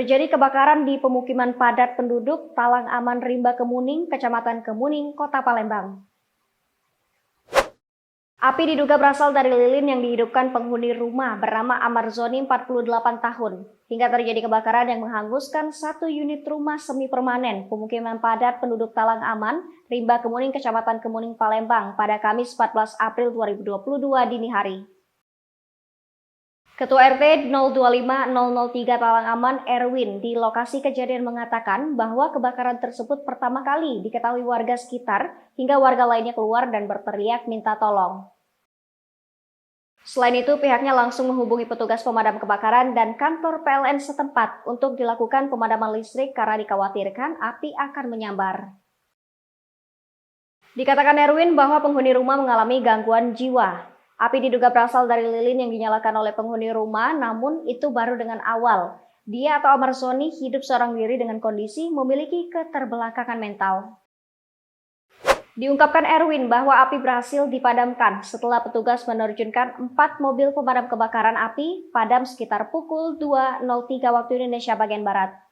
Terjadi kebakaran di pemukiman padat penduduk Talang Aman Rimba Kemuning, Kecamatan Kemuning, Kota Palembang. Api diduga berasal dari lilin yang dihidupkan penghuni rumah bernama Amarzoni 48 tahun. Hingga terjadi kebakaran yang menghanguskan satu unit rumah semi permanen pemukiman padat penduduk Talang Aman, Rimba Kemuning, Kecamatan Kemuning, Palembang pada Kamis 14 April 2022 dini hari. Ketua RT 025003 Talang Aman Erwin di lokasi kejadian mengatakan bahwa kebakaran tersebut pertama kali diketahui warga sekitar hingga warga lainnya keluar dan berteriak minta tolong. Selain itu, pihaknya langsung menghubungi petugas pemadam kebakaran dan kantor PLN setempat untuk dilakukan pemadaman listrik karena dikhawatirkan api akan menyambar. Dikatakan Erwin bahwa penghuni rumah mengalami gangguan jiwa. Api diduga berasal dari lilin yang dinyalakan oleh penghuni rumah, namun itu baru dengan awal. Dia atau Amarzoni hidup seorang diri dengan kondisi memiliki keterbelakangan mental. Diungkapkan Erwin bahwa api berhasil dipadamkan setelah petugas menerjunkan 4 mobil pemadam kebakaran api padam sekitar pukul 2.03 waktu Indonesia bagian Barat.